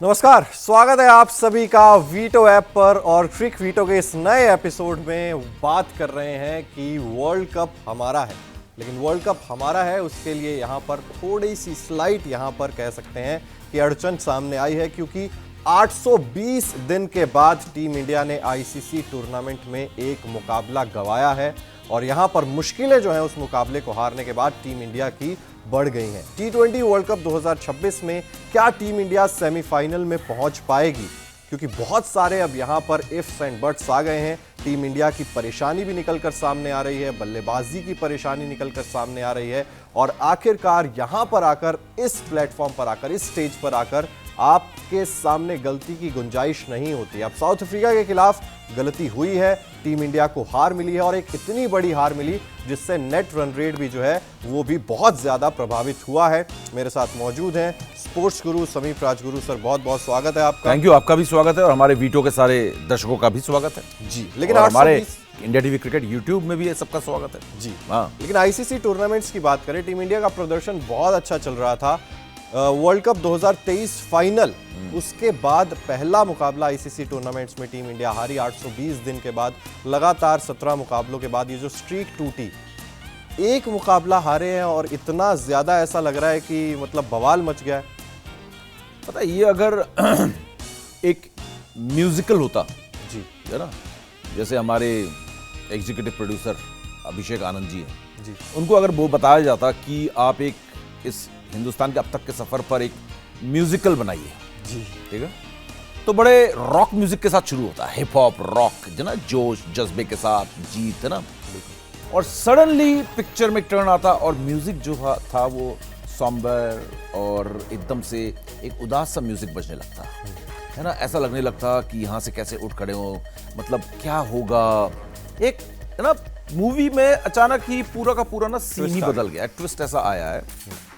नमस्कार, स्वागत है आप सभी का वीटो ऐप पर। और ट्रिक वीटो के इस नए एपिसोड में बात कर रहे हैं कि वर्ल्ड कप हमारा है। लेकिन वर्ल्ड कप हमारा है उसके लिए यहाँ पर थोड़ी सी स्लाइट यहाँ पर कह सकते हैं कि अड़चन सामने आई है, क्योंकि 820 दिन के बाद टीम इंडिया ने आईसीसी टूर्नामेंट में एक मुकाबला गंवाया है। और यहाँ पर मुश्किलें जो हैं उस मुकाबले को हारने के बाद टीम इंडिया की बढ़ गई हैं। टी20 वर्ल्ड कप 2026 में क्या टीम इंडिया सेमीफाइनल में पहुंच पाएगी? क्योंकि बहुत सारे अब यहां पर इफ्स एंड बट्स आ गए हैं। टीम इंडिया की परेशानी भी निकलकर सामने आ रही है, बल्लेबाजी की परेशानी निकलकर सामने आ रही है। और आखिरकार यहां पर आकर, इस प्लेटफॉर्म पर आकर, इस स्टेज पर आकर आपके सामने गलती की गुंजाइश नहीं होती। अब साउथ अफ्रीका के खिलाफ गलती हुई है, टीम इंडिया को हार मिली है और एक इतनी बड़ी हार मिली जिससे नेट रन रेट भी जो है वो भी बहुत ज्यादा प्रभावित हुआ है। मेरे साथ मौजूद हैं स्पोर्ट्स गुरु समीप राजगुरु सर, बहुत बहुत स्वागत है आपका। थैंक यू, आपका भी स्वागत है और हमारे वीटो के सारे दर्शकों का भी स्वागत है जी। लेकिन हमारे इंडिया टीवी क्रिकेट यूट्यूब में भी ये सबका स्वागत है जी। हाँ, लेकिन आईसीसी टूर्नामेंट्स की बात करें, टीम इंडिया का प्रदर्शन बहुत अच्छा चल रहा था। वर्ल्ड कप 2023 फाइनल, उसके बाद पहला मुकाबला आईसीसी टूर्नामेंट्स में टीम इंडिया हारी। 820 दिन के बाद लगातार 17 मुकाबलों के बाद ये जो स्ट्रीक टूटी, एक मुकाबला हारे हैं और इतना ज्यादा ऐसा लग रहा है कि मतलब बवाल मच गया है। पता है, ये अगर एक म्यूजिकल होता जी, है ना, जैसे हमारे एग्जीक्यूटिव प्रोड्यूसर अभिषेक आनंद जी हैं जी, उनको अगर वो बताया जाता कि आप एक इस हिंदुस्तान के अब तक के सफर पर एक म्यूजिकल बनाइए जी, ठीक है, तो बड़े रॉक म्यूजिक के साथ शुरू होता है, हिप हॉप रॉक जो ना, जोश जज्बे के साथ जीत, है ना। और सडनली पिक्चर में टर्न आता और म्यूजिक जो था वो सॉम्बर और एकदम से एक उदास सा म्यूजिक बजने लगता है ना। ऐसा लगने लगता कि यहाँ से कैसे उठ खड़े हो, मतलब क्या होगा। एक है ना, मूवी में अचानक ही पूरा का पूरा ना सीन ही बदल गया, ट्विस्ट ऐसा आया है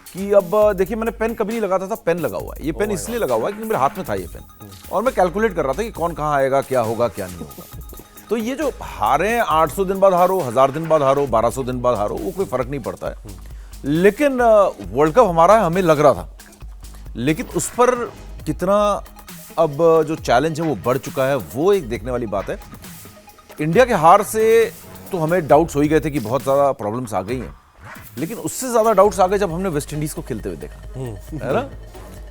कि अब देखिए, मैंने पेन कभी नहीं लगाता था, पेन लगा हुआ है। ये पेन इसलिए लगा हुआ है क्योंकि मेरे हाथ में था ये पेन और मैं कैलकुलेट कर रहा था कि कौन कहाँ आएगा, क्या होगा क्या नहीं होगा। तो ये जो हारे 800 दिन बाद हारो, 1000 दिन बाद हारो, 1200 दिन बाद हारो, वो कोई फर्क नहीं पड़ता है। लेकिन वर्ल्ड कप हमारा है, हमें लग रहा था, लेकिन उस पर कितना अब जो चैलेंज है वो बढ़ चुका है, वो एक देखने वाली बात है। इंडिया के हार से तो हमें डाउट्स हो ही गए थे कि बहुत ज़्यादा प्रॉब्लम्स आ गई हैं, लेकिन उससे ज़्यादा डाउट्स आ गए जब हमने वेस्ट इंडीज़ को खेलते हुए देखा, है ना।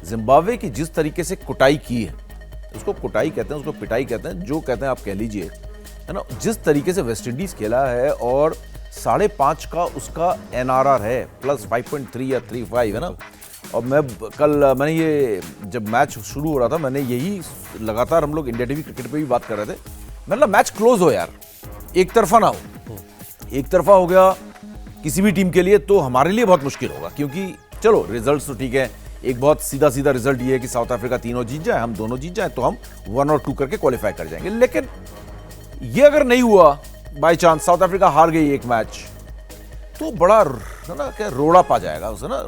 जिम्बाब्वे की जिस तरीके से कुटाई की है, उसको कुटाई कहते हैं, उसको पिटाई कहते हैं, जो कहते हैं आप कह लीजिए, है ना। जिस तरीके से वेस्ट इंडीज़ खेला है और 5.5 का उसका एनआरआर है, प्लस 5.3 या 3.5, है ना। और मैंने ये जब मैच शुरू हो रहा था, मैंने यही लगातार, हम लोग इंडिया टीवी क्रिकेट पे भी बात कर रहे थे, मतलब मैच क्लोज हो यार, एक तरफा ना हो। एक तरफा हो गया किसी भी टीम के लिए तो हमारे लिए बहुत मुश्किल होगा, क्योंकि चलो रिजल्ट्स तो ठीक है, एक बहुत सीधा सीधा रिजल्ट ये है कि साउथ अफ्रीका तीनों जीत जाए, हम दोनों जीत जाए, तो हम 1 और 2 करके क्वालिफाई कर जाएंगे। लेकिन ये अगर नहीं हुआ, बाय चांस साउथ अफ्रीका हार गई एक मैच, तो बड़ा है ना, क्या रोड़ा पा जाएगा उसे ना।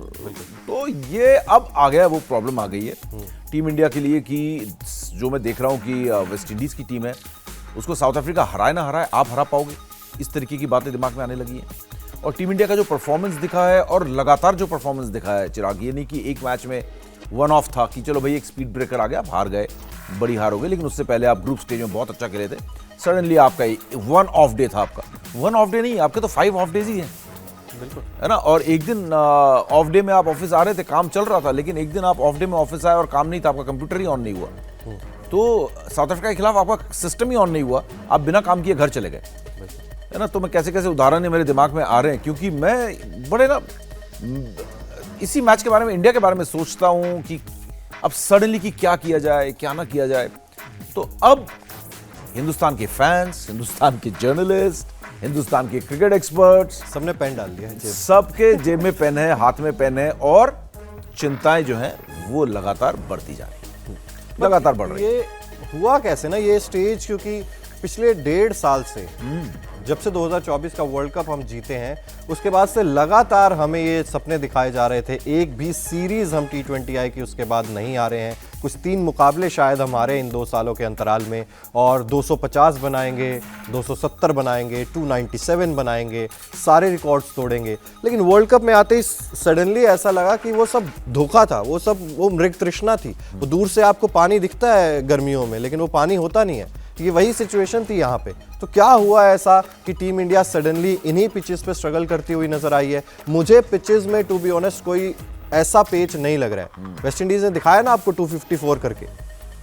तो ये अब आ गया, वो प्रॉब्लम आ गई है टीम इंडिया के लिए कि जो मैं देख रहा हूं कि वेस्ट इंडीज की टीम है, उसको साउथ अफ्रीका हराए ना हराए, आप हरा पाओगे, इस तरीके की बातें दिमाग में आने लगी हैं। और टीम इंडिया का जो परफॉर्मेंस दिखा है और लगातार जो परफॉर्मेंस दिखा है चिराग, ये नहीं कि एक मैच में वन ऑफ था कि चलो भाई एक स्पीड ब्रेकर आ गया, आप हार गए, बड़ी हार हो गई, लेकिन उससे पहले आप ग्रुप स्टेज में बहुत अच्छा खेले थे। सडनली आपका 1 ऑफ डे था, आपका 1 ऑफ डे नहीं, आपके तो 5 ऑफ डेज ही हैं, बिल्कुल, है ना। और एक दिन ऑफ डे में आप ऑफिस आ रहे थे, काम चल रहा था, लेकिन एक दिन आप ऑफ डे में ऑफिस आए और काम नहीं था, आपका कंप्यूटर ही ऑन नहीं हुआ, तो साउथ अफ्रीका के खिलाफ आपका सिस्टम ही ऑन नहीं हुआ, आप बिना काम किए घर चले गए, है ना। तो मैं कैसे कैसे उदाहरण मेरे दिमाग में आ रहे हैं, क्योंकि मैं बड़े ना इसी मैच के बारे में, इंडिया के बारे में सोचता हूं कि अब सडनली कि क्या किया जाए, क्या ना किया जाए। तो अब हिंदुस्तान के फैंस, हिंदुस्तान के जर्नलिस्ट, हिंदुस्तान के क्रिकेट एक्सपर्ट्स, सबने पेन डाल दिया है, सबके जेब में पेन है, हाथ में पेन है, और चिंताएं जो हैं वो लगातार बढ़ती जा रही है, लगातार बढ़ रही है। ये हुआ कैसे ना ये स्टेज, क्योंकि पिछले 1.5 साल से जब से 2024 का वर्ल्ड कप हम जीते हैं उसके बाद से लगातार हमें ये सपने दिखाए जा रहे थे। एक भी सीरीज हम T20I की उसके बाद नहीं आ रहे हैं। कुछ 3 मुकाबले शायद हमारे इन 2 सालों के अंतराल में, और 250 बनाएंगे, 270 बनाएंगे, 297 बनाएंगे, सारे रिकॉर्ड्स तोड़ेंगे। लेकिन वर्ल्ड कप में आते ही सडनली ऐसा लगा कि वो सब धोखा था, वो मृग तृष्णा थी। वो दूर से आपको पानी दिखता है गर्मियों में, लेकिन वो पानी होता नहीं है। ये वही सिचुएशन थी यहाँ पे। तो क्या हुआ ऐसा कि टीम इंडिया सडनली इन्हीं पिचेस पे स्ट्रगल करती हुई नजर आई है? मुझे पिचेस में टू बी ऑनेस्ट कोई ऐसा पेच नहीं लग रहा है। वेस्ट इंडीज ने दिखाया ना आपको 254 करके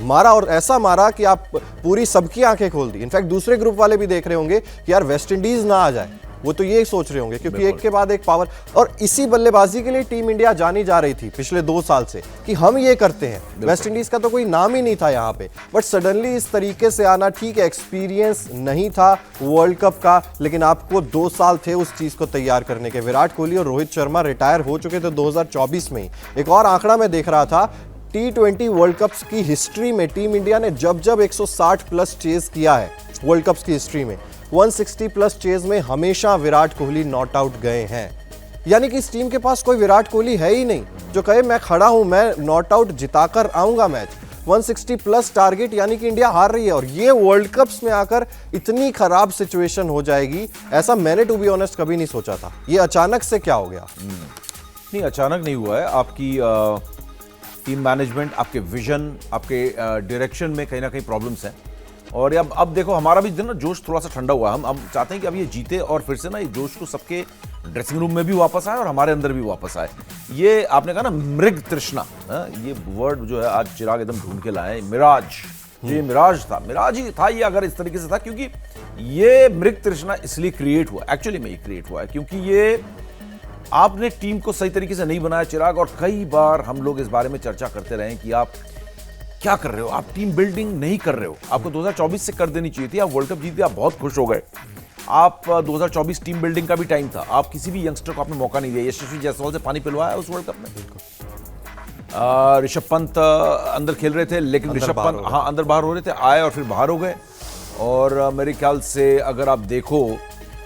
मारा, और ऐसा मारा कि आप पूरी सबकी आंखें खोल दी। इनफैक्ट दूसरे ग्रुप वाले भी देख रहे होंगे कि यार वेस्ट इंडीज ना आ जाए, वो तो ये सोच रहे होंगे, क्योंकि एक के बाद एक पावर। और इसी बल्लेबाजी के लिए टीम इंडिया जानी जा रही थी पिछले 2 साल से कि हम ये करते हैं। वेस्ट इंडीज का तो कोई नाम ही नहीं था यहाँ पे, बट सडनली इस तरीके से आना, ठीक है एक्सपीरियंस नहीं था वर्ल्ड कप का, लेकिन आपको 2 साल थे उस चीज को तैयार करने के। विराट कोहली और रोहित शर्मा रिटायर हो चुके थे 2024 में ही। एक और आंकड़ा मैं देख रहा था, T20 वर्ल्ड कप्स की हिस्ट्री में टीम इंडिया ने जब 160 प्लस चेज किया है वर्ल्ड कप्स की हिस्ट्री में, 160 प्लस चेज में हमेशा विराट कोहली नॉट आउट गए हैं। यानी कि इस टीम के पास कोई विराट कोहली है ही नहीं जो कहे मैं खड़ा हूं, मैं नॉट आउट जिताकर आऊंगा मैच। 160 प्लस टारगेट, यानी कि इंडिया हार रही है। और ये वर्ल्ड कप्स में आकर इतनी खराब सिचुएशन हो जाएगी, ऐसा मैंने टू बी ऑनेस्ट कभी नहीं सोचा था। ये अचानक से क्या हो गया? नहीं, अचानक नहीं हुआ है। आपकी टीम मैनेजमेंट, आपके विजन, आपके डायरेक्शन में कहीं ना कहीं प्रॉब्लम्स हैं। और अब देखो, हमारा भी ना जोश थोड़ा सा ठंडा हुआ है। हम चाहते हैं कि अब ये जीते और फिर से ना ये जोश को सबके ड्रेसिंग रूम में भी वापस आए और हमारे अंदर भी वापस आए। ये आपने कहा ना मृग तृष्णा, ये वर्ड जो है आज चिराग एकदम ढूंढ के लाए। मिराज, ये मिराज था, मिराज ही था ये, अगर इस तरीके से था, क्योंकि ये मृग तृष्णा इसलिए क्रिएट हुआ, एक्चुअली में ये क्रिएट हुआ है क्योंकि ये आपने टीम को सही तरीके से नहीं बनाया चिराग। और कई बार हम लोग इस बारे में चर्चा करते रहे कि आप क्या कर रहे हो, आप टीम बिल्डिंग नहीं कर रहे हो। आपको 2024 से कर देनी चाहिए थी। आप वर्ल्ड कप जीत के आप बहुत खुश हो गए। आप 2024 टीम बिल्डिंग का भी टाइम था। आप किसी भी यंगस्टर को आपने मौका नहीं दिया। यशस्वी जायसवाल से पानी पिलवाया उस वर्ल्ड कप में। ऋषभ पंत अंदर खेल रहे थे, लेकिन ऋषभ पंत अंदर बाहर हो रहे थे, आए और फिर बाहर हो गए। और मेरे ख्याल से अगर आप देखो,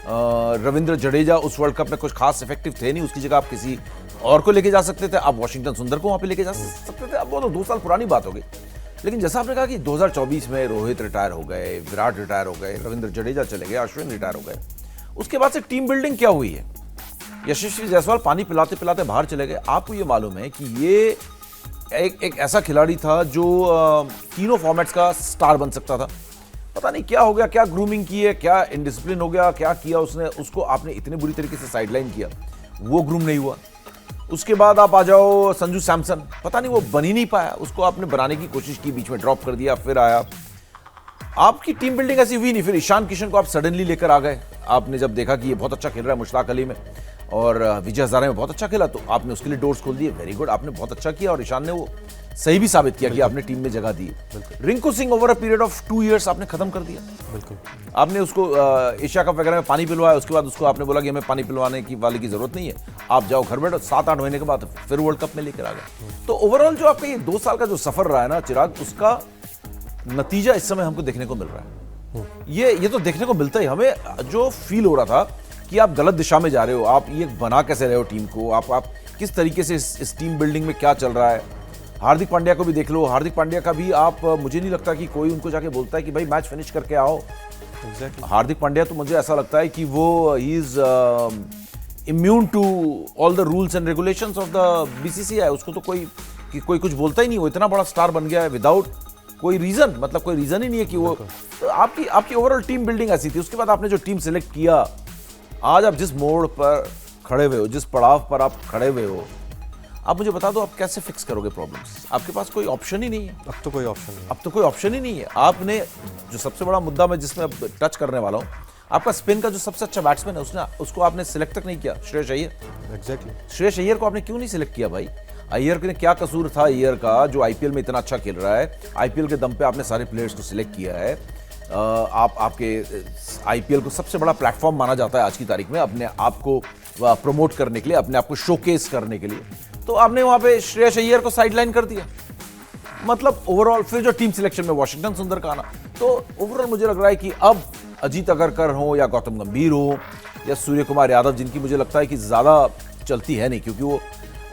रविंद्र जडेजा उस वर्ल्ड कप में कुछ खास इफेक्टिव थे नहीं। उसकी जगह आप किसी और को लेके जा सकते थे। आप वॉशिंगटन सुंदर को वहां पे लेके जा सकते थे। अब वो तो 2 साल पुरानी बात हो गई। लेकिन जैसा आपने कहा कि 2024 में रोहित रिटायर हो गए, विराट रिटायर हो गए, रविंद्र जडेजा चले गए, अश्विन रिटायर हो गए। उसके बाद से टीम बिल्डिंग क्या हुई है? यशस्वी जायसवाल पानी पिलाते पिलाते बाहर चले गए। आपको ये मालूम है कि ये एक ऐसा खिलाड़ी था जो तीनों फॉर्मेट्स का स्टार बन सकता था। पता नहीं क्या हो गया, क्या ग्रूमिंग की है, क्या इनडिसिप्लिन हो गया, क्या किया उसने, उसको आपने इतने बुरी तरीके से साइडलाइन किया, वो ग्रूम नहीं हुआ। उसके बाद आप आ जाओ संजू सैमसन, पता नहीं वो बन ही नहीं पाया। उसको आपने बनाने की कोशिश की, बीच में ड्रॉप कर दिया, फिर आया। आपकी टीम बिल्डिंग ऐसी हुई नहीं। फिर ईशान किशन को आप सडनली लेकर आ गए। आपने जब देखा कि ये बहुत अच्छा खेल रहा है मुश्ताक अली में और विजय हजारे में बहुत अच्छा खेला, तो आपने उसके लिए डोर्स खोल दिए। वेरी गुड, आपने बहुत अच्छा किया और ईशान ने वो सही भी साबित किया कि आपने टीम में जगह दी। Rinku Singh over a period of 2 years आपने खत्म कर दिया। बिल्कुल, आपने उसको एशिया कप वगैरह में पानी पिलवाया। उसके बाद उसको आपने बोला कि हमें पानी पिलवाने की वाले की जरूरत नहीं है, आप जाओ घर बैठो। 7-8 महीने के बाद फिर वर्ल्ड कप में लेकर आ गए। तो ओवरऑल जो आपका ये 2 साल का जो सफर रहा है ना चिराग, उसका नतीजा इस समय हमको देखने को मिल रहा है। ये तो देखने को मिलता ही। हमें जो फील हो रहा था कि आप गलत दिशा में जा रहे हो, आप ये बना कैसे रहे हो टीम को, आप किस तरीके से इस टीम बिल्डिंग में क्या चल रहा है। हार्दिक पांड्या को भी देख लो। हार्दिक पांड्या का भी आप, मुझे नहीं लगता कि कोई उनको जाके बोलता है कि भाई मैच फिनिश करके आओ। हार्दिक पांड्या तो मुझे ऐसा लगता है कि वो he is immune to all the rules and regulations of the BCCI. उसको तो कोई कुछ बोलता ही नहीं। वो इतना बड़ा स्टार बन गया है विदाउट कोई रीजन, मतलब कोई रीजन ही नहीं है कि वो। तो आपकी ओवरऑल टीम बिल्डिंग ऐसी थी। उसके बाद आपने जो टीम सिलेक्ट किया, आज आप जिस मोड़ पर खड़े हुए हो, जिस पड़ाव पर आप खड़े हुए हो, आप मुझे बता दो आप कैसे फिक्स करोगे प्रॉब्लम्स? आपके पास कोई ऑप्शन ही नहीं है। अब तो कोई ऑप्शन नहीं। अब तो कोई ऑप्शन ही नहीं है। आपने जो सबसे बड़ा मुद्दा मैं जिसमें अब टच करने वाला हूं, आपका स्पिन का जो सबसे अच्छा बैट्समैन है, उसको आपने सिलेक्ट तक नहीं किया, श्रेयस अय्यर। एग्जैक्टली, श्रेयस अय्यर को आपने क्यों नहीं सिलेक्ट किया भाई? अय्यर ने क्या कसूर था अय्यर का, जो आईपीएल में इतना अच्छा खेल रहा है? आईपीएल के दम पे आपने सारे प्लेयर्स को सिलेक्ट किया है। आपके आईपीएल को सबसे बड़ा प्लेटफॉर्म माना जाता है आज की तारीख में, अपने आप को प्रमोट करने के लिए, अपने आप को शोकेस करने के लिए। तो आपने वहां पे श्रेयस अय्यर को साइडलाइन कर दिया। मतलब ओवरऑल फिर जो टीम सिलेक्शन में वॉशिंगटन सुंदर का आना, तो ओवरऑल मुझे लग रहा है कि अब अजीत अगरकर हो या गौतम गंभीर हो या सूर्य कुमार यादव, जिनकी मुझे लगता है कि ज़्यादा चलती है नहीं, क्योंकि वो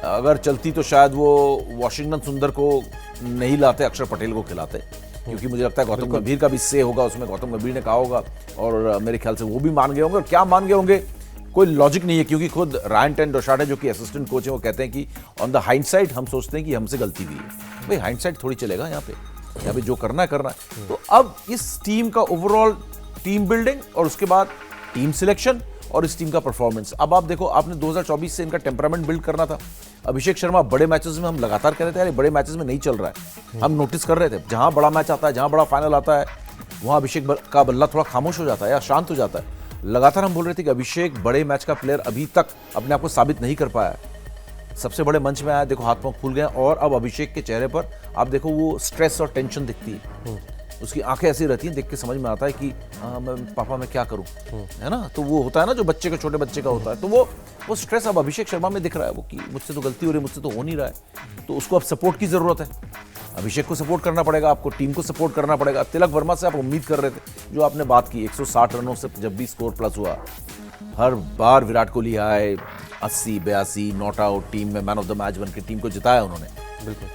अगर चलती तो शायद वो वॉशिंगटन सुंदर को नहीं लाते, अक्षर पटेल को खिलाते, क्योंकि मुझे लगता है गौतम गंभीर का भी से होगा उसमें, गौतम गंभीर ने कहा होगा और मेरे ख्याल से वो भी मान गए होंगे। और क्या मान गए होंगे, कोई लॉजिक नहीं है, क्योंकि खुद रायन टेन डोशाटे जो कि असिस्टेंट कोच है वो कहते हैं कि ऑन द हाइंडसाइड हम सोचते हैं कि हमसे गलती हुई है। भाई हाइंडसाइड थोड़ी चलेगा यहाँ पे जो करना है करना है। तो अब इस टीम का ओवरऑल टीम बिल्डिंग और उसके बाद टीम सिलेक्शन और इस टीम का परफॉर्मेंस, अब आप देखो, आपने 2024 से इनका टेम्परामेंट बिल्ड करना था। अभिषेक शर्मा बड़े मैचेस में हम लगातार कह रहे थे यार बड़े मैचेस में नहीं चल रहा है, हम नोटिस कर रहे थे जहां बड़ा मैच आता है, जहां बड़ा फाइनल आता है, वहां अभिषेक का बल्ला थोड़ा खामोश हो जाता है या शांत हो जाता है। लगातार हम बोल रहे थे कि अभिषेक बड़े मैच का प्लेयर अभी तक अपने आप को साबित नहीं कर पाया है। सबसे बड़े मंच में आया, देखो हाथ पांव खुल गए और अब अभिषेक के चेहरे पर आप देखो वो स्ट्रेस और टेंशन दिखती है, उसकी आंखें ऐसी रहती हैं, देख के समझ में आता है कि पापा मैं क्या करूं, है ना। तो वो होता है ना जो बच्चे का, छोटे बच्चे का होता है, तो वो स्ट्रेस अब अभिषेक शर्मा में दिख रहा है, वो कि मुझसे तो गलती हो रही है, मुझसे तो हो नहीं रहा है। तो उसको अब सपोर्ट की जरूरत है, अभिषेक को सपोर्ट करना पड़ेगा, आपको टीम को सपोर्ट करना पड़ेगा। तिलक वर्मा से आप उम्मीद कर रहे थे, जो आपने बात की 160 रनों से जब भी स्कोर प्लस हुआ, हर बार विराट कोहली आए 80 82 नॉट आउट, टीम में मैन ऑफ द मैच बन के टीम को जिताया उन्होंने। बिल्कुल,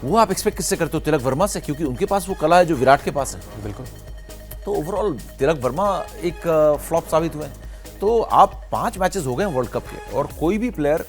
वो आप एक्सपेक्ट किससे करते हो? तिलक वर्मा से, क्योंकि उनके पास वो कला है जो विराट के पास है। बिल्कुल। तो ओवरऑल तिलक वर्मा एक फ्लॉप साबित हुए। तो आप 5 मैचेस हो गए वर्ल्ड कप के और कोई भी प्लेयर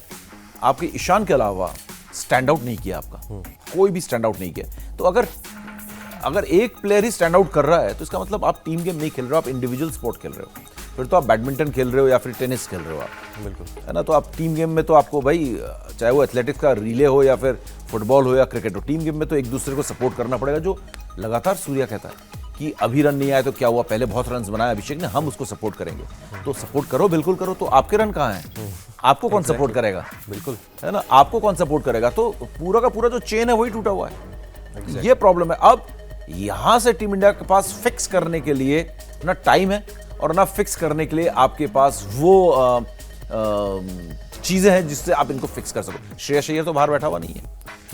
आपके ईशान के अलावा स्टैंड आउट नहीं किया आपका, कोई भी स्टैंड आउट नहीं किया। तो अगर एक प्लेयर ही स्टैंड आउट कर रहा है तो इसका मतलब आप टीम गेम नहीं खेल रहे हो, आप इंडिविजुअल स्पोर्ट खेल रहे हो, फिर तो आप बैडमिंटन खेल रहे हो या फिर टेनिस खेल रहे हो आप। बिल्कुल, है ना। तो आप टीम गेम में तो आपको भाई, चाहे वो एथलेटिक्स का रिले हो या फिर फुटबॉल हो या क्रिकेट हो, टीम गेम में तो एक दूसरे को सपोर्ट करना पड़ेगा। जो लगातार सूर्या कहता है कि अभी रन नहीं आए तो क्या हुआ, पहले बहुत रन बनाए अभिषेक ने, हम उसको सपोर्ट करेंगे। तो सपोर्ट करो, बिल्कुल करो। तो आपके रन कहाँ हैं? आपको कौन सपोर्ट करेगा? बिल्कुल, है ना, आपको कौन सपोर्ट करेगा? तो पूरा का पूरा जो चेन है वही टूटा हुआ है। ये प्रॉब्लम है। अब यहां से टीम इंडिया के पास फिक्स करने के लिए ना टाइम है और ना फिक्स करने के लिए आपके पास वो चीजें हैं जिससे आप इनको फिक्स कर सको। श्रेयस अय्यर तो बाहर बैठा हुआ नहीं है,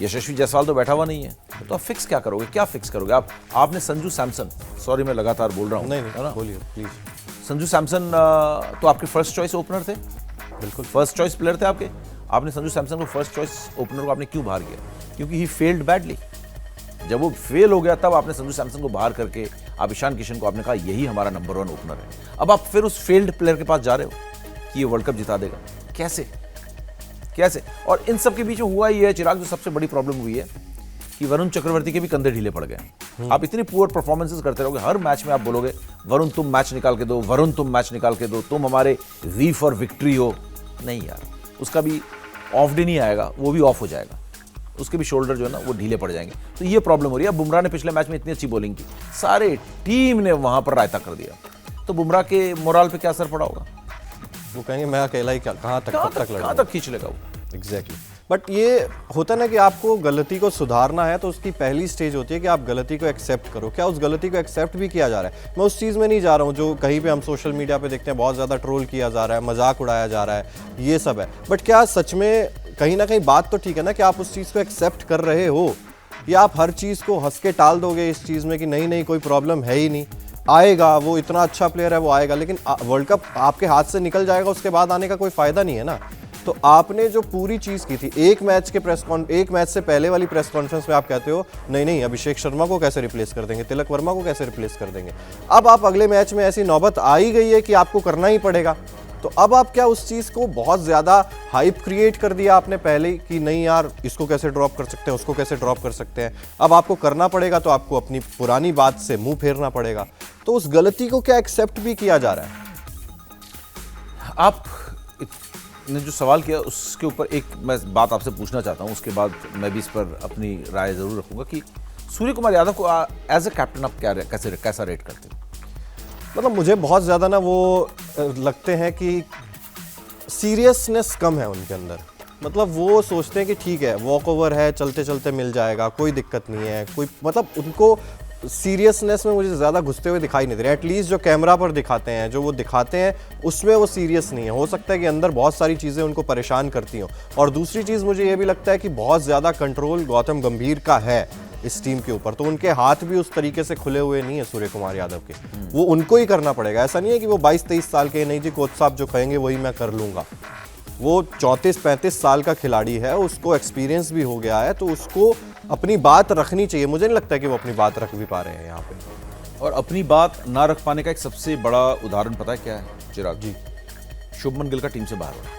यशस्वी जायसवाल तो बैठा हुआ नहीं है, तो आप फिक्स क्या करोगे? क्या फिक्स करोगे आपने संजू सैमसन, सॉरी मैं लगातार बोल रहा हूँ, नहीं है ना, बोलिए प्लीज। संजू सैमसन तो आपके फर्स्ट चॉइस ओपनर थे, बिल्कुल फर्स्ट चॉइस प्लेयर थे आपके। आपने संजू सैमसन को फर्स्ट चॉइस ओपनर को आपने क्यों बाहर किया? क्योंकि ही फेल्ड बैडली। जब वो फेल हो गया तब आपने संजू सैमसन को बाहर करके आप ईशान किशन को आपने कहा यही हमारा नंबर 1 ओपनर है। अब आप फिर उस फेल्ड प्लेयर के पास जा रहे हो कि ये वर्ल्ड कप जिता देगा, कैसे? और इन सब के बीच में हुआ ये है चिराग, जो सबसे बड़ी प्रॉब्लम हुई है कि वरुण चक्रवर्ती के भी कंधे ढीले पड़ गए। आप इतनी पुअर परफॉर्मेंसेस करते रहोगे, हर मैच में आप बोलोगे वरुण तुम मैच निकाल के दो, वरुण तुम मैच निकाल के दो, तुम हमारे वी फॉर विक्ट्री हो। नहीं यार, उसका भी ऑफ डे नहीं आएगा, वो भी ऑफ हो जाएगा, उसके भी शोल्डर जो है ना वो ढीले पड़ जाएंगे। तो ये प्रॉब्लम हो रही है। अब बुमराह ने पिछले मैच में इतनी अच्छी बॉलिंग की, सारे टीम ने वहां पर रायता कर दिया, तो बुमराह के मोराल पे क्या असर पड़ा होगा? वो कहेंगे मैं अकेला ही कहाँ तक खींच लेगा वो। एग्जैक्टली। बट ये होता है ना कि आपको गलती को सुधारना है तो उसकी पहली स्टेज होती है कि आप गलती को एक्सेप्ट करो। क्या उस गलती को एक्सेप्ट भी किया जा रहा है? मैं उस चीज़ में नहीं जा रहा हूँ जो कहीं पे हम सोशल मीडिया पे देखते हैं, बहुत ज़्यादा ट्रोल किया जा रहा है, मजाक उड़ाया जा रहा है, ये सब है। बट क्या सच में कहीं ना कहीं बात तो ठीक है ना कि आप उस चीज़ को एक्सेप्ट कर रहे हो, या आप हर चीज़ को हंस के टाल दोगे इस चीज़ में कि नहीं कोई प्रॉब्लम है ही नहीं, आएगा वो इतना अच्छा प्लेयर है वो आएगा, लेकिन वर्ल्ड कप आपके हाथ से निकल जाएगा, उसके बाद आने का कोई फ़ायदा नहीं है ना। तो आपने जो पूरी चीज़ की थी, एक मैच से पहले वाली प्रेस कॉन्फ्रेंस में आप कहते हो नहीं अभिषेक शर्मा को कैसे रिप्लेस कर देंगे, तिलक वर्मा को कैसे रिप्लेस कर देंगे। अब आप अगले मैच में ऐसी नौबत आ ही गई है कि आपको करना ही पड़ेगा। तो अब आप क्या उस चीज़ को बहुत ज़्यादा हाइप क्रिएट कर दिया आपने पहले कि नहीं यार इसको कैसे ड्रॉप कर सकते हैं, उसको कैसे ड्रॉप कर सकते हैं, अब आपको करना पड़ेगा तो आपको अपनी पुरानी बात से मुंह फेरना पड़ेगा। तो उस गलती को क्या एक्सेप्ट भी किया जा रहा है? आप ने जो सवाल किया उसके ऊपर एक मैं बात आपसे पूछना चाहता हूं, उसके बाद मैं भी इस पर अपनी राय जरूर रखूंगा कि सूर्य कुमार यादव को एज ए कैप्टन आप कैसा रेट करते हो? मतलब मुझे बहुत ज़्यादा ना वो लगते हैं कि सीरियसनेस कम है उनके अंदर। मतलब वो सोचते हैं कि ठीक है वॉक ओवर है, चलते चलते मिल जाएगा, कोई दिक्कत नहीं है, कोई मतलब उनको सीरियसनेस में मुझे ज़्यादा घुसते हुए दिखाई नहीं दे रहे। एटलीस्ट जो कैमरा पर दिखाते हैं, जो वो दिखाते हैं, उसमें वो सीरियस नहीं है। हो सकता है कि अंदर बहुत सारी चीज़ें उनको परेशान करती हों। और दूसरी चीज़ मुझे ये भी लगता है कि बहुत ज़्यादा कंट्रोल गौतम गंभीर का है इस टीम के ऊपर, तो उनके हाथ भी उस तरीके से खुले हुए नहीं है सूर्य कुमार यादव के। वो उनको ही करना पड़ेगा। ऐसा नहीं है कि वो 22-23 साल के, नहीं जी कोच साहब जो कहेंगे वही मैं कर लूँगा। वो 34-35 साल का खिलाड़ी है, उसको एक्सपीरियंस भी हो गया है, तो उसको अपनी बात रखनी चाहिए। मुझे नहीं लगता कि वो अपनी बात रख भी पा रहे हैं यहाँ पे। और अपनी बात ना रख पाने का एक सबसे बड़ा उदाहरण पता है क्या है चिराग जी? शुभमन गिल का टीम से बाहर होना।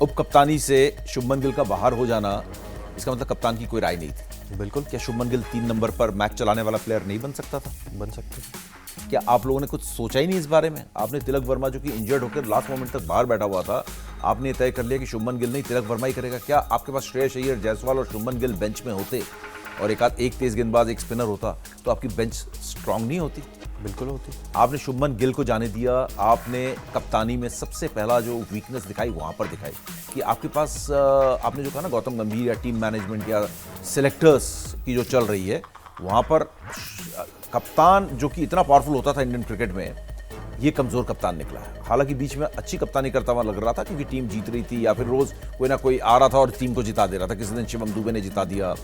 उप कप्तानी से शुभमन गिल का बाहर हो जाना, इसका मतलब कप्तान की कोई राय नहीं थी। बिल्कुल। क्या शुभमन गिल 3 नंबर पर मैच चलाने वाला प्लेयर नहीं बन सकता था? बन सकते। क्या आप लोगों ने कुछ सोचा ही नहीं इस बारे में? आपने तिलक वर्मा जो कि इंजर्ड होकर लास्ट मोमेंट तक बाहर बैठा हुआ था, आपने तय कर लिया कि शुभमन गिल नहीं, तिलक वर्मा ही करेगा। क्या आपके पास श्रेयस अय्यर, जायसवाल और शुभमन गिल बेंच में होते और एक तेज गेंदबाज, एक स्पिनर होता, तो आपकी बेंच स्ट्रांग नहीं होती? बिल्कुल होती। आपने शुभमन गिल को जाने दिया। आपने कप्तानी में सबसे पहला जो वीकनेस दिखाई वहां पर दिखाई कि आपके पास आपने जो कहा ना गौतम गंभीर या टीम मैनेजमेंट या सिलेक्टर्स की जो चल रही है, वहां पर कप्तान जो कि इतना पावरफुल होता था इंडियन क्रिकेट में, ये कमजोर कप्तान निकला है। हालांकि बीच में अच्छी कप्तानी करता हुआ लग रहा था क्योंकि टीम जीत रही थी, या फिर रोज कोई ना कोई आ रहा था और टीम को जिता दे रहा था। किसी दिन शिवम दुबे ने जिता दिया,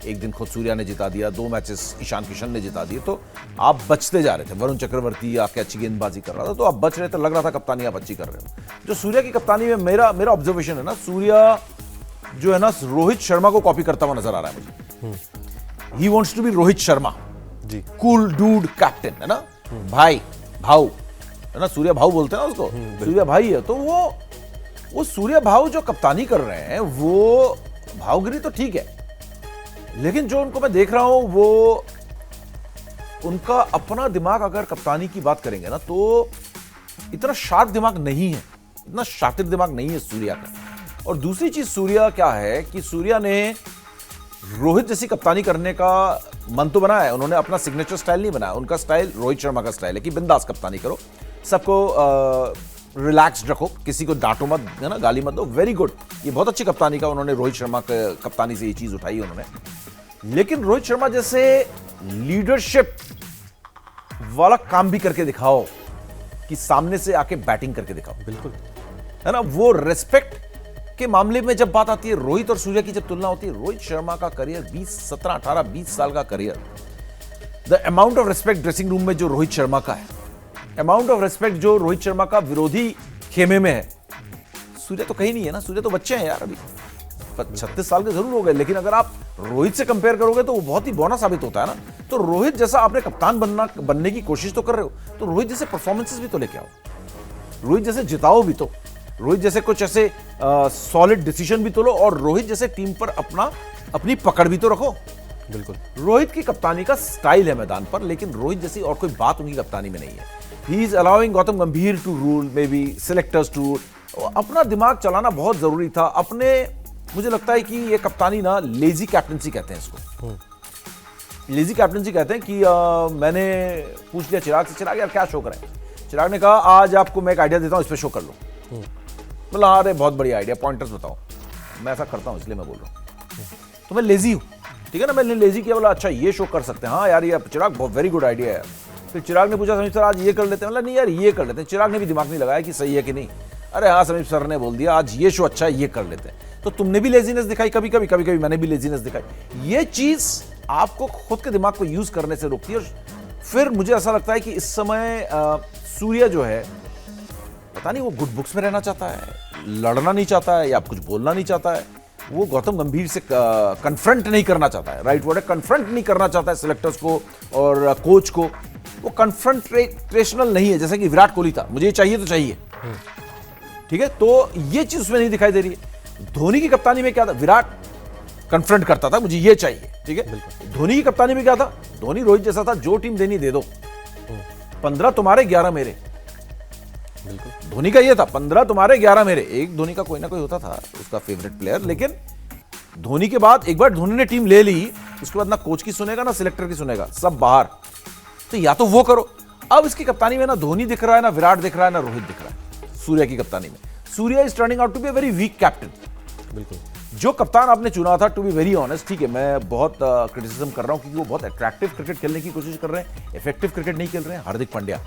एक दिन खुद सूर्या ने जिता दिया, 2 मैचेस ईशान किशन ने जिता दिए, तो आप बचते जा रहे थे। वरुण चक्रवर्ती आके अच्छी गेंदबाजी कर रहा था, तो आप बच रहे थे, लग रहा था कप्तानी आप अच्छी कर रहे हो। जो सूर्या की कप्तानी में मेरा ऑब्जर्वेशन है ना, सूर्या जो है ना रोहित शर्मा को कॉपी करता हुआ नजर आ रहा है मुझे। He wants to be Rohit Sharma ji, cool dude captain, है ना, भाई भाऊ, है ना, सूर्या भाऊ बोलते हैं ना उसको, सूर्या भाई है। तो वो सूर्या भाऊ जो कप्तानी कर रहे हैं, वो भावगिरी तो ठीक है, लेकिन जो उनको मैं देख रहा हूं, वो उनका अपना दिमाग, अगर कप्तानी की बात करेंगे ना, तो इतना शार्प दिमाग नहीं है, इतना शातिर दिमाग नहीं है सूर्या का। और दूसरी चीज सूर्या क्या है कि सूर्या ने रोहित जैसी कप्तानी करने का मन तो बनाया है, उन्होंने अपना सिग्नेचर स्टाइल नहीं बनाया। उनका स्टाइल रोहित शर्मा का स्टाइल है कि बिंदास कप्तानी करो, सबको रिलैक्स्ड रखो, किसी को डांटो मत, है ना, गाली मत दो। वेरी गुड, ये बहुत अच्छी कप्तानी का उन्होंने रोहित शर्मा के कप्तानी से ये चीज उठाई उन्होंने। लेकिन रोहित शर्मा जैसे लीडरशिप वाला काम भी करके दिखाओ कि सामने से आके बैटिंग करके दिखाओ। बिल्कुल, है ना, वो रेस्पेक्ट के मामले में जब बात आती है, रोहित और सूर्या की जब तुलना होती है, रोहित शर्मा का करियर 20 साल का career, the amount of respect dressing room में जो रोहित शर्मा का है, अमाउंट ऑफ रेस्पेक्ट जो रोहित शर्मा का विरोधी खेमे में है, सूर्या तो कहीं नहीं है ना। सूर्या तो बच्चे हैं यार, अभी 36 साल के जरूर हो गए, लेकिन अगर आप रोहित से कंपेयर करोगे तो वो बहुत ही बौना साबित होता है ना। तो रोहित जैसा आपने कप्तान बनने की कोशिश तो कर रहे हो, तो रोहित जैसे परफॉर्मेंसेस भी तो लेके आओ, रोहित जैसे जिताओ भी तो, रोहित जैसे कुछ ऐसे सॉलिड डिसीजन भी तो लो, और रोहित जैसे टीम पर अपनी पकड़ भी तो रखो। बिल्कुल। रोहित की कप्तानी का स्टाइल है मैदान पर, लेकिन रोहित जैसी और कोई बात उनकी कप्तानी में नहीं है। He is allowing Gautam Gambhir to rule, may be selectors to rule. अपना दिमाग चलाना बहुत जरूरी था। मुझे लगता है कि ये कप्तानी ना लेजी कैप्टनसी कहते हैं इसको, लेजी कैप्टनसी कहते हैं कि मैंने पूछ लिया चिराग से, चिराग यार क्या शो करें? चिराग ने कहा आज आपको मैं एक आइडिया देता हूं, इस पे शो कर लो। बोला अरे बहुत बढ़िया आइडिया, पॉइंटर्स बताओ। मैं ऐसा करता हूं इसलिए मैं बोल रहा हूं, तो मैं लेजी हूं, ठीक है ना, मैंने लेजी किया। बोला अच्छा ये शो कर सकते हैं, हाँ यार ये चिराग बहुत वेरी गुड आइडिया है। फिर चिराग ने पूछा समीप सर आज ये कर लेते हैं? मतलब नहीं यार ये कर लेते हैं। चिराग ने भी दिमाग नहीं लगाया कि सही है कि नहीं। अरे हाँ समीप सर ने बोल दिया आज ये शो अच्छा है, ये कर लेते हैं। तो तुमने भी लेजीनेस दिखाई कभी कभी मैंने भी लेजीनेस दिखाई। ये चीज आपको खुद के दिमाग को यूज करने से रोकती है। और फिर मुझे ऐसा लगता है कि इस समय सूर्या जो है, पता नहीं वो गुड बुक्स में रहना चाहता है, लड़ना नहीं चाहता है, या कुछ बोलना नहीं चाहता है। वो गौतम गंभीर से कन्फ्रंट नहीं करना चाहता है, राइट वर्ड है, कन्फ्रंट नहीं करना चाहता है सिलेक्टर्स को और कोच को। वो कन्फ्रंटेशनल नहीं है जैसे कि विराट कोहली था, मुझे ये चाहिए तो चाहिए, ठीक है। तो ये चीज उसमें नहीं दिखाई दे रही है। धोनी की कप्तानी में क्या था? विराट कन्फ्रंट करता था, मुझे ये चाहिए, ठीक है। धोनी की कप्तानी में क्या था? धोनी रोहित जैसा था, जो टीम देनी दे दो, 15 तुम्हारे 11 मेरे। धोनी का ये था 15 तुम्हारे 11 मेरे। एक धोनी का कोई ना कोई होता था उसका फेवरेट प्लेयर, लेकिन धोनी के बाद एक बार धोनी ने टीम ले ली, उसके बाद ना कोच की सुनेगा ना सिलेक्टर की सुनेगा, सब बाहर। तो या तो वो करो। अब इसकी कप्तानी में ना धोनी दिख रहा है, ना विराट दिख रहा है, ना रोहित दिख रहा है। सूर्या की कप्तानी में Surya is turning out to be a very weak captain. बिल्कुल। जो कप्तान आपने चुना था, टू बी वेरी ऑनेस्ट, ठीक है, मैं बहुत क्रिटिसिज्म कर रहा हूं क्योंकि वो बहुत अट्रैक्टिव क्रिकेट खेलने की कोशिश कर रहे हैं, इफेक्टिव क्रिकेट नहीं खेल रहे हैं, हार्दिक पांड्या।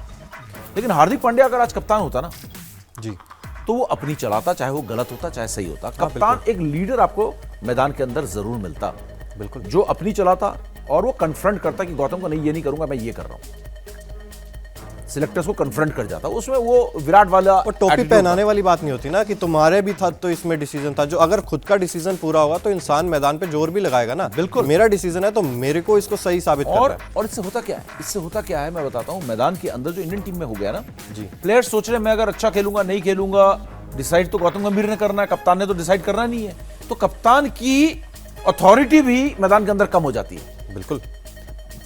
लेकिन हार्दिक पांड्या अगर आज कप्तान होता ना जी, तो वो अपनी चलाता, चाहे वो गलत होता चाहे सही होता। कप्तान एक लीडर आपको मैदान के अंदर जरूर मिलता, बिल्कुल, जो अपनी चलाता और वो कन्फ्रंट करता कि गौतम को नहीं, ये नहीं करूंगा, मैं ये कर रहा हूं। सिलेक्टर्स को कन्फ्रंट कर जाता, उसमें वो विराट वाला और टोपी attitude पहनाने वाली बात नहीं होती ना कि तुम्हारे भी था तो इसमें डिसीजन था। जो अगर खुद का डिसीजन पूरा होगा तो इंसान मैदान पे जोर भी लगाएगा ना। बिल्कुल, मेरा डिसीजन है तो मेरे को इसको सही साबित करना है। और इससे होता क्या है, इससे होता क्या है मैं बताता हूं। मैदान के अंदर जो इंडियन टीम में हो गया ना जी, प्लेयर्स सोच रहे हैं मैं अगर अच्छा खेलूंगा नहीं खेलूंगा, डिसाइड तो गौतम गंभीर ने करना है, कप्तान ने तो डिसाइड करना नहीं है। तो कप्तान की अथॉरिटी भी मैदान के अंदर कम हो जाती है। बिल्कुल,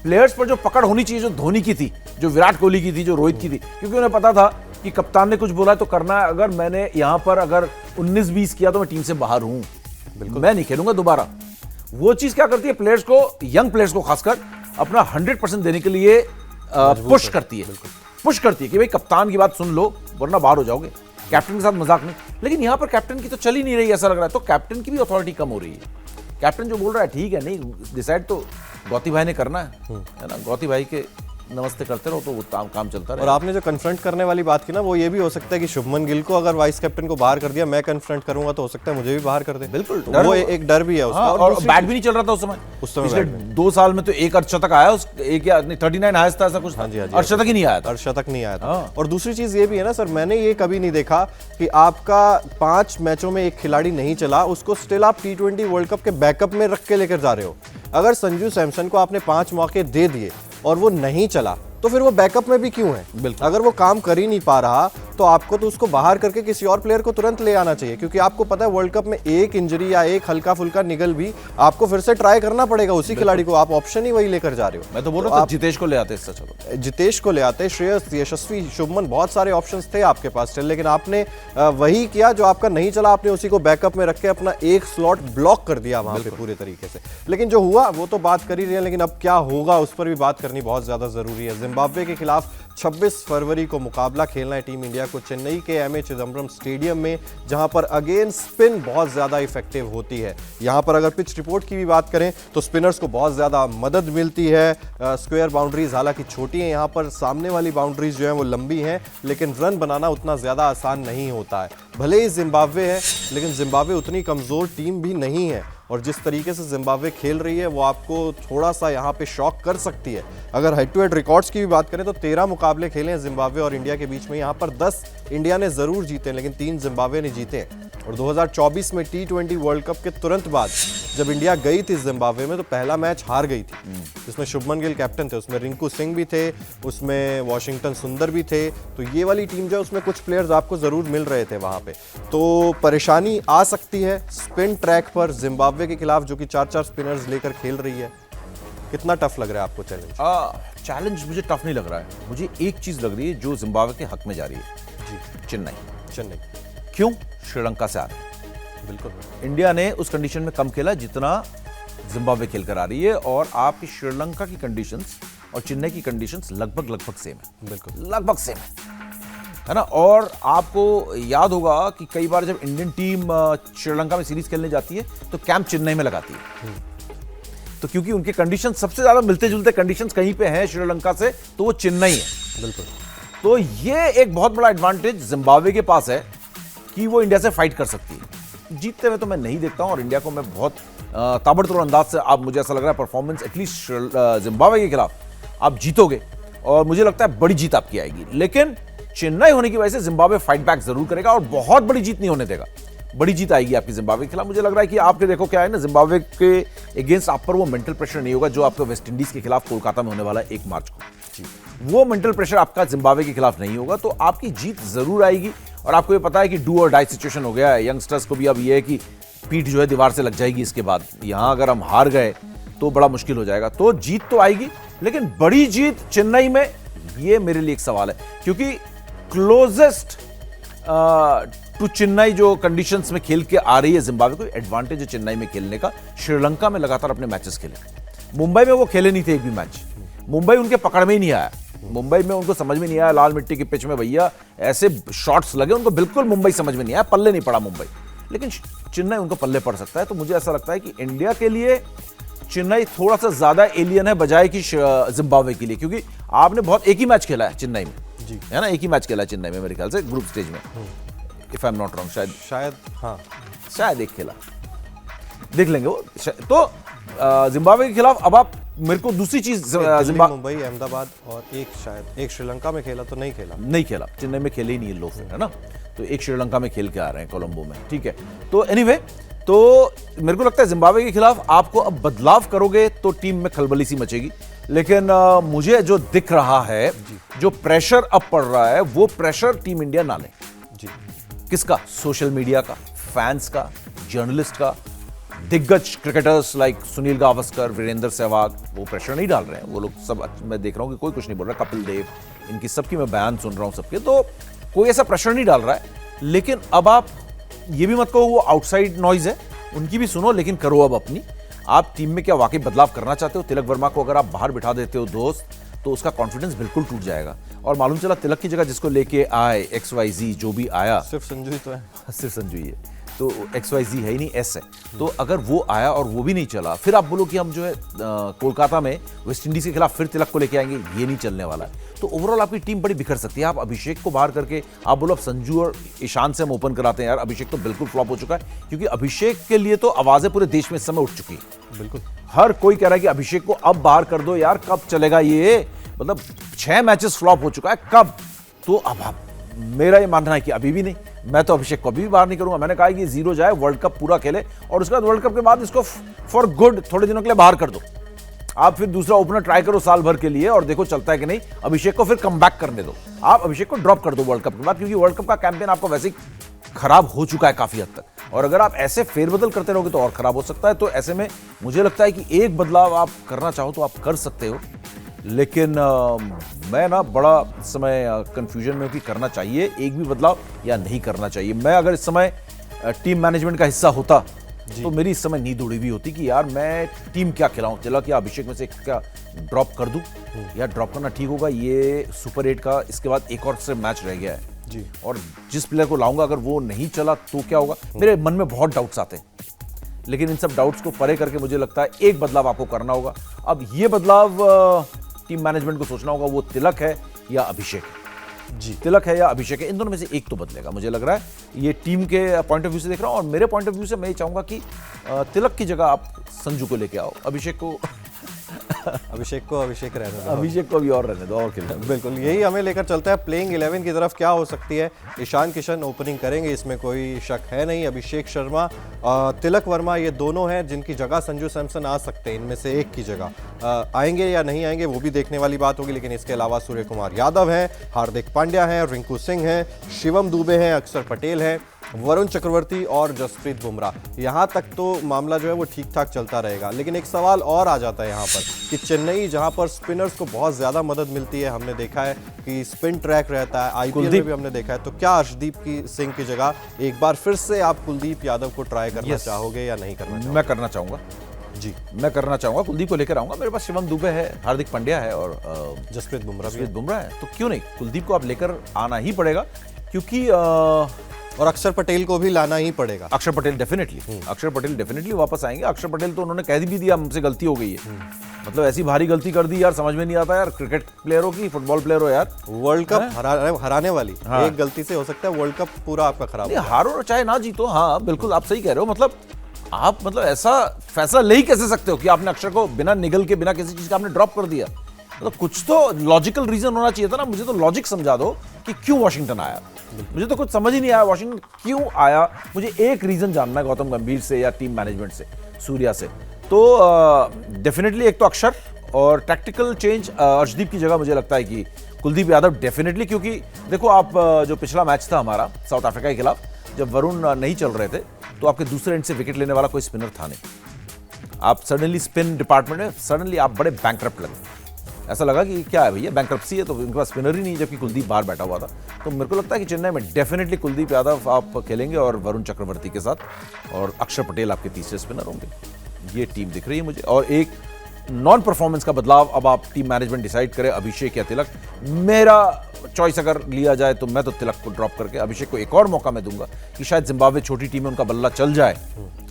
प्लेयर्स पर जो पकड़ होनी चाहिए, जो धोनी की थी, जो विराट कोहली की थी, जो रोहित की थी, क्योंकि उन्हें पता था कि कप्तान ने कुछ बोला है तो करना है। अगर मैंने यहां पर अगर 19-20 किया तो मैं टीम से बाहर हूं, मैं नहीं खेलूंगा दोबारा। वो चीज क्या करती है, प्लेयर्स को, यंग प्लेयर्स को खासकर अपना 100% देने के लिए पुश करती है कि भाई कप्तान की बात सुन लो वरना बाहर हो जाओगे। कैप्टन के साथ मजाक नहीं। लेकिन यहां पर कैप्टन की तो चल ही नहीं रही, ऐसा लग रहा है। तो कैप्टन की भी अथॉरिटी कम हो रही है। कैप्टन जो बोल रहा है ठीक है, नहीं डिसाइड तो गौती भाई ने करना है ना, गौती भाई के नमस्ते करते रहो तो वो काम चलता रहे। और आपने जो कन्फ्रंट करने वाली बात की ना, वो ये भी हो सकता है कि शुभमन गिल को अगर वाइस कैप्टन को बाहर कर दिया, मैं कन्फ्रंट करूंगा तो हो सकता है मुझे भी बाहर कर दे। बिल्कुल, तो वो एक डर भी है उसका। हाँ, और बैट भी नहीं चल रहा था उस समय पिछले 2 साल में तो एक अर्धशतक आया, एक या 39 हाईएस्ट था, ऐसा कुछ था। अर्धशतक ही नहीं आया था, अर्धशतक नहीं आया था। और दूसरी चीज ये भी है ना सर, मैंने ये कभी नहीं देखा कि आपका 5 मैचों में एक खिलाड़ी नहीं चला, उसको स्टिल आप T20 वर्ल्ड कप के बैकअप में रख के लेकर जा रहे हो। अगर संजू सैमसन को आपने 5 मौके दे दिए और वो नहीं चला तो फिर वो बैकअप में भी क्यों है? अगर वो काम कर ही नहीं पा रहा तो आपको तो उसको बाहर करके किसी और प्लेयर को तुरंत ले आना चाहिए, क्योंकि आपको पता है वर्ल्ड कप में एक इंजरी या एक हल्का फुल्का निगल भी आपको फिर से ट्राई करना पड़ेगा उसी खिलाड़ी को। आप ऑप्शन ही वही लेकर जा रहे हो। मैं तो बोल रहा था जितेश को ले आते, इससे चलो जितेश को ले आते, श्रेयस, यशस्वी, शुभमन, बहुत सारे ऑप्शंस थे आपके पास, लेकिन आपने वही किया जो आपका नहीं चला। आपने उसी को बैकअप में रख के अपना एक स्लॉट ब्लॉक कर दिया वहां पे पूरे तरीके से। लेकिन जो हुआ वो तो बात कर ही रहे हैं, लेकिन अब क्या होगा उस पर भी बात करनी बहुत ज्यादा जरूरी है। जिम्बाब्वे के खिलाफ 26 फरवरी को मुकाबला खेलना है टीम इंडिया को चेन्नई के एमए चिदम्बरम स्टेडियम में, जहां पर अगेन स्पिन बहुत ज्यादा इफेक्टिव होती है। यहां पर अगर पिच रिपोर्ट की भी बात करें तो स्पिनर्स को बहुत ज्यादा मदद मिलती है। स्क्वायर बाउंड्रीज हालांकि छोटी हैं, यहां पर सामने वाली बाउंड्रीज जो है वो लंबी हैं, लेकिन रन बनाना उतना ज्यादा आसान नहीं होता है। भले ही जिम्बाब्वे है, लेकिन जिम्बाब्वे उतनी कमजोर टीम भी नहीं है, और जिस तरीके से जिम्बाब्वे खेल रही है वो आपको थोड़ा सा यहाँ पे शॉक कर सकती है। अगर हेड टू हेड रिकॉर्ड्स की भी बात करें तो 13 मुकाबले खेले हैं जिम्बाब्वे और इंडिया के बीच में। यहाँ पर 10 इंडिया ने जरूर जीते, लेकिन 3 जिम्बाब्वे ने जीते हैं। और 2024 में T20 वर्ल्ड कप के तुरंत बाद जब इंडिया गई थी जिम्बाब्वे में तो पहला मैच हार गई थी, जिसमें शुभमन गिल कैप्टन थे, उसमें रिंकू सिंह भी थे, उसमें वॉशिंगटन सुंदर भी थे। तो ये वाली टीम जो है उसमें कुछ प्लेयर्स आपको जरूर मिल रहे थे वहां पे, तो परेशानी आ सकती है स्पिन ट्रैक पर जिम्बाब्वे के खिलाफ, जो कि 4-4 स्पिनर्स लेकर खेल रही है। कितना टफ लग रहा है आपको चैलेंज? चैलेंज मुझे टफ नहीं लग रहा है। मुझे एक चीज लग रही है जो जिम्बाब्वे के हक में जा रही है जी, चेन्नई। क्यों? श्रीलंका से आ रहे हैं। बिल्कुल, इंडिया ने उस कंडीशन में कम खेला जितना जिम्बाब्वे खेल कर आ रही है, और आपकी श्रीलंका की कंडीशंस और चेन्नई की कंडीशंस लगभग सेम है। बिल्कुल लगभग सेम है ना। और आपको याद होगा कि कई बार जब इंडियन टीम श्रीलंका में सीरीज खेलने जाती है तो कैंप चेन्नई में लगाती है, तो क्योंकि उनके कंडीशन सबसे ज्यादा मिलते जुलते कंडीशंस कहीं पे हैं श्रीलंका से, तो वो चेन्नई है। बिल्कुल, तो ये एक बहुत बड़ा एडवांटेज जिम्बाब्वे के पास है कि वो इंडिया से फाइट कर सकती है। जीतते हुए तो मैं नहीं देखता हूं, और इंडिया को मैं बहुत ताबड़तोड़ अंदाज से, आप मुझे ऐसा लग रहा है परफॉर्मेंस एटलीस्ट जिम्बाब्वे के खिलाफ आप जीतोगे, और मुझे लगता है बड़ी जीत आपकी आएगी। लेकिन चेन्नई होने की वजह से जिम्बाब्वे फाइट बैक जरूर करेगा, और बहुत बड़ी जीत नहीं होने देगा, बड़ी जीत आएगी आपकी जिम्बाब्वे के खिलाफ। मुझे लग रहा है कि आपके देखो क्या है ना, जिम्बाब्वे के अगेंस्ट आप पर वो मेंटल प्रेशर नहीं होगा जो आपको वेस्ट इंडीज के खिलाफ कोलकाता में होने वाला है 1 मार्च को। वो मेंटल प्रेशर आपका जिम्बाब्वे के खिलाफ नहीं होगा, तो आपकी जीत जरूर आएगी। और आपको ये पता है कि डू और डाई सिचुएशन हो गया है, यंगस्टर्स को भी अब ये है कि पीठ जो है दीवार से लग जाएगी इसके बाद। यहां अगर हम हार गए तो बड़ा मुश्किल हो जाएगा। तो जीत तो आएगी, लेकिन बड़ी जीत चेन्नई में, ये मेरे लिए एक सवाल है, क्योंकि क्लोजेस्ट टू चेन्नई जो कंडीशंस में खेल के आ रही है जिम्बाब्वे को, एडवांटेज है चेन्नई में खेलने का। श्रीलंका में लगातार अपने मैचेस खेले, मुंबई में वो खेले नहीं थे एक भी मैच, मुंबई उनके पकड़ में ही नहीं आया, मुंबई में उनको समझ में नहीं आया। लाल मिट्टी की पिच में भैया ऐसे शॉट्स लगे, उनको बिल्कुल मुंबई समझ में नहीं आया, पल्ले नहीं पड़ा मुंबई। लेकिन चेन्नई उनको पल्ले पड़ सकता है। तो मुझे ऐसा लगता है कि इंडिया के लिए चेन्नई थोड़ा सा ज्यादा एलियन है बजाय कि जिम्बाब्वे के लिए, क्योंकि आपने बहुत एक ही मैच खेला है चेन्नई में जी, है ना, एक ही मैच खेला है चेन्नई में मेरे ख्याल से ग्रुप स्टेज में, if I am not wrong, शायद हाँ, शायद एक खेला, देख लेंगे वो। तो जिम्बाब्वे के खिलाफ अब आप मेरे को दूसरी चीज, दिल्ली, मुंबई, अहमदाबाद और एक शायद एक श्रीलंका में खेला, तो नहीं खेला चेन्नई में खेले ही नहीं है लोग, है ना, तो एक श्रीलंका में खेल के आ रहे हैं कोलंबो में, ठीक है। तो एनीवे, तो मेरे को लगता है जिम्बाब्वे के खिलाफ आपको अब बदलाव करोगे तो टीम में खलबली सी मचेगी, लेकिन मुझे जो दिख रहा है, जो प्रेशर अब पड़ रहा है, वो प्रेशर टीम इंडिया ना ले। जी, किसका? सोशल मीडिया का, फैंस का, जर्नलिस्ट का, दिग्गज क्रिकेटर्स लाइक सुनील गावस्कर, वीरेंद्र सहवाग, वो प्रेशर नहीं डाल रहे हैं, वो लोग सब, मैं देख रहा हूं कि कोई कुछ नहीं बोल रहा, कपिल देव, इनकी सबकी मैं बयान सुन रहा हूं सबके, तो कोई ऐसा प्रेशर नहीं डाल रहा है। लेकिन अब आप ये भी मत कहो वो आउटसाइड नॉइज है, उनकी भी सुनो, लेकिन करो अब अपनी। आप टीम में क्या वाकई बदलाव करना चाहते हो? तिलक वर्मा को अगर आप बाहर बिठा देते हो दोस्त, तो उसका कॉन्फिडेंस बिल्कुल टूट जाएगा, और मालूम चला तिलक की जगह जिसको लेके आए XYZ जो भी आया, सिर्फ संजू ही तो है, सिर्फ संजू ही है, तो XYZ है ही नहीं, S है। तो अगर वो आया और वो भी नहीं चला, फिर आप बोलो कि हम जो है कोलकाता में वेस्ट इंडीज के खिलाफ फिर तिलक को लेके आएंगे, ये नहीं चलने वाला है। तो ओवरऑल आपकी टीम बड़ी बिखर सकती है। आप अभिषेक को बाहर करके आप बोलो अब संजू और ईशान से हम ओपन कराते हैं, यार अभिषेक तो बिल्कुल फ्लॉप हो चुका है, क्योंकि अभिषेक के लिए तो आवाजें पूरे देश में इस समय उठ चुकी है। बिल्कुल, हर कोई कह रहा है कि अभिषेक को अब बाहर कर दो यार, कब चलेगा ये, मतलब 6 मैचेस फ्लॉप हो चुका है, कब? तो अब आप, मेरा ये मानना है कि अभी भी नहीं, मैं तो अभिषेक को अभी भी बाहर नहीं करूंगा। मैंने कहा कि 0 जाए, वर्ल्ड कप पूरा खेले, और उसके बाद वर्ल्ड कप के बाद इसको फॉर गुड थोड़े दिनों के लिए बाहर कर दो। आप फिर दूसरा ओपनर ट्राई करो साल भर के लिए, और देखो चलता है कि नहीं। अभिषेक को फिर कम बैक करने दो, आप अभिषेक को ड्रॉप कर दो वर्ल्ड कप के बाद, क्योंकि वर्ल्ड कप का कैंपेन आपको वैसे ही खराब हो चुका है काफी हद तक, और अगर आप ऐसे फेरबदल करते रहोगे तो और खराब हो सकता है। तो ऐसे में मुझे लगता है कि एक बदलाव आप करना चाहो तो आप कर सकते हो, लेकिन मैं ना बड़ा समय कंफ्यूजन में हूं कि करना चाहिए एक भी बदलाव या नहीं करना चाहिए। मैं अगर इस समय टीम मैनेजमेंट का हिस्सा होता तो मेरी इस समय नींद उड़ी हुई होती कि यार मैं टीम क्या खिलाऊं, चला कि अभिषेक में से क्या ड्रॉप कर दूं, या ड्रॉप करना ठीक होगा? ये सुपर 8 का इसके बाद एक और से मैच रह गया है जी, और जिस प्लेयर को लाऊंगा अगर वो नहीं चला तो क्या होगा? मेरे मन में बहुत डाउट्स आते हैं, लेकिन इन सब डाउट्स को परे करके मुझे लगता है एक बदलाव आपको करना होगा। अब ये बदलाव टीम मैनेजमेंट को सोचना होगा, वो तिलक है या अभिषेक है। जी, तिलक है या अभिषेक है, इन दोनों में से एक तो बदलेगा मुझे लग रहा है। ये टीम के पॉइंट ऑफ व्यू से देख रहा हूं, और मेरे पॉइंट ऑफ व्यू से मैं ये चाहूंगा कि तिलक की जगह आप संजू को लेके आओ, अभिषेक को अभिषेक रहने दो, अभिषेक को भी और रहने दो, और खेलने दो। बिल्कुल, यही हमें लेकर चलता है प्लेइंग 11 की तरफ। क्या हो सकती है? ईशान किशन ओपनिंग करेंगे, इसमें कोई शक है नहीं। अभिषेक शर्मा, तिलक वर्मा, ये दोनों हैं जिनकी जगह संजू सैमसन आ सकते हैं, इनमें से एक की जगह आएंगे या नहीं आएंगे वो भी देखने वाली बात होगी। लेकिन इसके अलावा सूर्य कुमार यादव हैं, हार्दिक पांड्या हैं, रिंकू सिंह हैं, शिवम दुबे हैं, अक्षर पटेल हैं, वरुण चक्रवर्ती और जसप्रीत बुमराह। यहां तक तो मामला जो है वो ठीक ठाक चलता रहेगा। लेकिन एक सवाल और आ जाता है यहां पर कि चेन्नई, जहां पर स्पिनर्स को बहुत ज्यादा मदद मिलती है, हमने देखा है कि स्पिन ट्रैक रहता है, आईपीएल में भी हमने देखा है, तो क्या अर्शदीप सिंह की जगह एक बार फिर से आप कुलदीप यादव को ट्राई करना चाहोगे या नहीं करना चाहोगे? मैं करना चाहूंगा जी, मैं करना चाहूंगा, कुलदीप को लेकर आऊंगा। मेरे पास शिवम दुबे है, हार्दिक पांड्या है और जसप्रीत बुमराह है, तो क्यों नहीं, कुलदीप को आप लेकर आना ही पड़ेगा, क्योंकि और अक्षर पटेल को भी लाना ही पड़ेगा। अक्षर पटेल डेफिनेटली वापस आएंगे। अक्षर पटेल तो उन्होंने कह भी दिया हमसे गलती हो गई है, मतलब ऐसी भारी गलती कर दी यार, समझ में नहीं आता यार, क्रिकेट प्लेयर हो कि फुटबॉल प्लेयर हो यार, वर्ल्ड कप हराने वाली एक गलती से हो सकता है वर्ल्ड कप पूरा आपका खराब हो। हारो चाहे ना जीतो, हाँ बिल्कुल आप सही कह रहे हो। मतलब आप ऐसा फैसला ले ही कैसे सकते हो कि आपने अक्षर को बिना निगल के, बिना किसी चीज का आपने ड्रॉप कर दिया? मतलब कुछ तो लॉजिकल रीजन होना चाहिए था ना। मुझे तो लॉजिक समझा दो कि क्यों वॉशिंगटन आया, मुझे तो कुछ समझ ही नहीं आया वॉशिंगटन क्यों आया। मुझे एक रीजन जानना है गौतम गंभीर से या टीम मैनेजमेंट से, सूर्या से। तो डेफिनेटली एक तो अक्षर, और टैक्टिकल चेंज अर्शदीप की जगह मुझे लगता है कि कुलदीप यादव डेफिनेटली, क्योंकि देखो आप जो पिछला मैच था हमारा साउथ अफ्रीका के खिलाफ, जब वरुण नहीं चल रहे थे तो आपके दूसरे एंड से विकेट लेने वाला कोई स्पिनर था नहीं। आप सडनली स्पिन डिपार्टमेंट में सडनली आप बड़े बैंकरप्ट लगे, ऐसा लगा कि क्या है भैया बैंकरप्सी है, तो इनके पास स्पिनर ही नहीं, जबकि कुलदीप बाहर बैठा हुआ था। तो मेरे को लगता है कि चेन्नई में डेफिनेटली कुलदीप यादव आप खेलेंगे और वरुण चक्रवर्ती के साथ, और अक्षर पटेल आपके तीसरे स्पिनर होंगे। ये टीम दिख रही है मुझे। और एक नॉन परफॉर्मेंस का बदलाव अब आप टीम मैनेजमेंट डिसाइड करे, अभिषेक या तिलक। मेरा चॉइस अगर लिया जाए तो मैं तो तिलक को ड्रॉप करके अभिषेक को एक और मौका मैं दूंगा कि शायद जिम्बाब्वे छोटी टीम है, उनका बल्ला चल जाए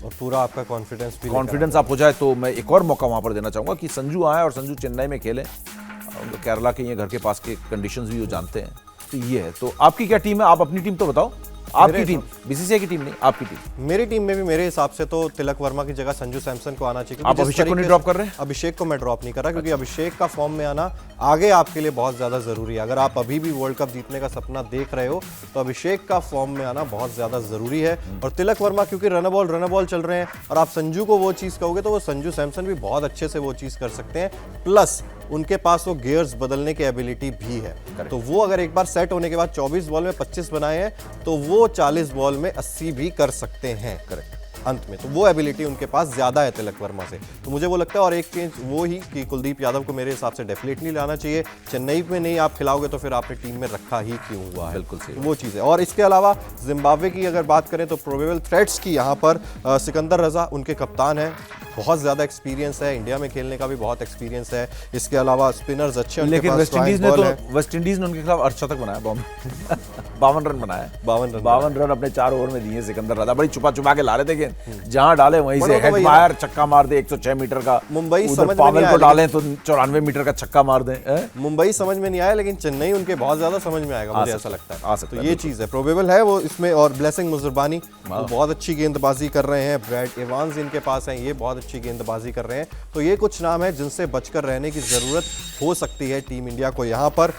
और पूरा आपका कॉन्फिडेंस आप हो जाए, तो मैं एक और मौका वहां पर देना चाहूंगा कि संजू आए और संजू चेन्नई में खेलें। केरला के ये घर के पास के कंडीशंस भी वो जानते हैं। तो ये है। तो आपकी क्या टीम है? आप अपनी टीम तो बताओ। आपकी टीम, बीसीसीआई की टीम नहीं, आपकी टीम। मेरी टीम में भी मेरे हिसाब से तो तिलक वर्मा की जगह संजू सैमसन को आना चाहिए। आप अभिषेक को नहीं ड्रॉप कर रहे हैं? अभिषेक को मैं ड्रॉप नहीं कर रहा, क्योंकि अभिषेक का फॉर्म में आना आगे आपके लिए बहुत ज्यादा जरूरी है। अगर आप अभी भी वर्ल्ड कप जीतने का सपना देख रहे हो तो अभिषेक का फॉर्म में आना बहुत ज्यादा जरूरी है। और तिलक वर्मा क्योंकि रन बॉल चल रहे हैं, और आप संजू को वो चीज कहोगे तो वो संजू सैमसन भी बहुत अच्छे से वो चीज कर सकते हैं। प्लस उनके पास वो गियर्स बदलने की एबिलिटी भी है। तो वो अगर एक बार सेट होने के बाद 24 बॉल में 25 बनाए हैं तो वो 40 बॉल में 80 भी कर सकते हैं। करेक्ट अंत में तो वो एबिलिटी उनके पास ज्यादा है तिलक वर्मा से। तो मुझे वो लगता है, और एक चेंज वो ही कि कुलदीप यादव को मेरे हिसाब से डेफिनेटली लाना चाहिए। चेन्नई में नहीं आप खिलाओगे तो फिर आपने टीम में रखा ही क्यों हुआ है? बिल्कुल सही, वो चीज़ है। और इसके अलावा जिम्बाब्वे की अगर बात करें तो प्रोबेबल थ्रेट्स की यहाँ पर सिकंदर रजा उनके कप्तान है, बहुत ज्यादा एक्सपीरियंस है, इंडिया में खेलने का भी बहुत एक्सपीरियंस है। इसके अलावा स्पिनर्स अच्छे, लेकिन वेस्ट इंडीज ने उनके खिलाफ अर्धशतक बनाया, 52 रन बनाया, 52 रन अपने 4 ओवर में दिए सिकंदर रजा। बड़ी छुपा के ला रहे थे कि जहां डाले वहीं से हेड फायर छक्का मार दे, 106 मीटर का। मुंबई समझ पावेल को डालें तो 94 मीटर का छक्का मार दें। मुंबई समझ में नहीं आया, लेकिन चेन्नई उनके बहुत ज्यादा समझ में आएगा, मुझे ऐसा लगता है। तो ये चीज है, प्रोबेबल है वो इसमें। और ब्लेसिंग मुजरबानी वो बहुत अच्छी गेंदबाजी कर रहे हैं। ब्रैड एवांस इनके पास हैं, ये बहुत अच्छी गेंदबाजी कर रहे हैं। तो ये कुछ नाम है जिनसे बचकर रहने की जरूरत हो सकती है टीम इंडिया को यहाँ पर।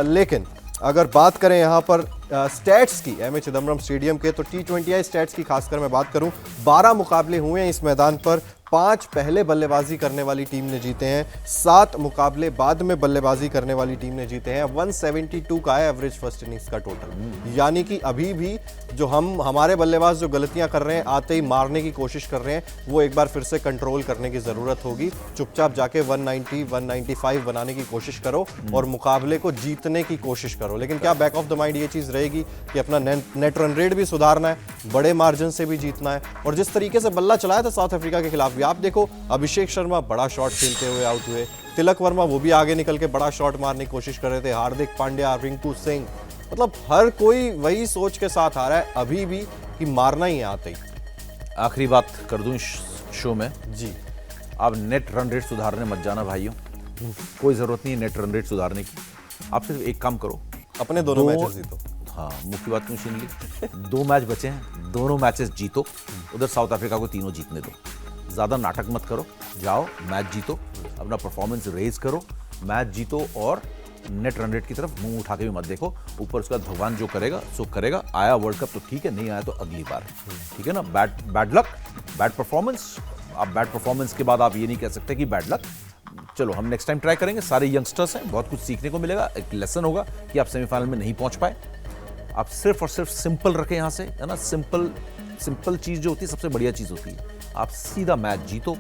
लेकिन अगर बात करें यहाँ पर स्टैट्स की, एमए चिदम्बरम स्टेडियम के, तो T20I स्टैट्स की खासकर मैं बात करूं, 12 मुकाबले हुए हैं इस मैदान पर। 5 पहले बल्लेबाजी करने वाली टीम ने जीते हैं, 7 मुकाबले बाद में बल्लेबाजी करने वाली टीम ने जीते हैं। 172 का है एवरेज फर्स्ट इनिंग्स का टोटल। यानी कि अभी भी जो हमारे बल्लेबाज जो गलतियां कर रहे हैं, आते ही मारने की कोशिश कर रहे हैं, वो एक बार फिर से कंट्रोल करने की जरूरत होगी। चुपचाप जाके 190 195 बनाने की कोशिश करो और मुकाबले को जीतने की कोशिश करो। लेकिन क्या बैक ऑफ द माइंड ये चीज रहेगी कि अपना नेट रन रेट भी सुधारना है, बड़े मार्जिन से भी जीतना है। और जिस तरीके से बल्ला चलाया था साउथ अफ्रीका के खिलाफ, आप देखो अभिषेक शर्मा बड़ा शॉट खेलते हुए आउट हुए, तिलक वर्मा वो भी आगे निकल के बड़ा शॉट मारने की कोशिश कर रहे थे, हार्दिक पांड्या, रिंकू सिंह, मतलब हर कोई वही सोच के साथ आ रहा है अभी भी कि मारना ही आते ही। आखिरी बात कर दूं इस शो में जी, आप नेट रन रेट सुधारने मत जाना भाइयों, कोई जरूरत नहीं है नेट रन रेट सुधारने की। आप सिर्फ एक काम करो, अपने दोनों मैचेस जीतो। हाँ, मुख्य बात क्यों छीन ली? 2 मैच बचे हैं, दोनों मैचेस जीतो। उधर साउथ अफ्रीका को तीनों जीतने दो, ज्यादा नाटक मत करो, जाओ मैच जीतो, अपना परफॉर्मेंस रेज करो, मैच जीतो और नेट रन रेट की तरफ मुंह उठा के भी मत देखो। ऊपर उसका भगवान जो करेगा सो करेगा। आया वर्ल्ड कप तो ठीक है, नहीं आया तो अगली बार, ठीक है ना। Bad luck, bad performance. आप बैड परफॉर्मेंस के बाद आप ये नहीं कह सकते कि बैड लक। चलो हम नेक्स्ट टाइम ट्राई करेंगे, सारे यंगस्टर्स हैं, बहुत कुछ सीखने को मिलेगा। एक लेसन होगा कि आप सेमीफाइनल में नहीं पहुंच पाए, आप सिर्फ और सिर्फ सिंपल रखें यहाँ से, है ना। सिंपल चीज जो होती है सबसे बढ़िया चीज होती है। आप सीधा मैच जीतो,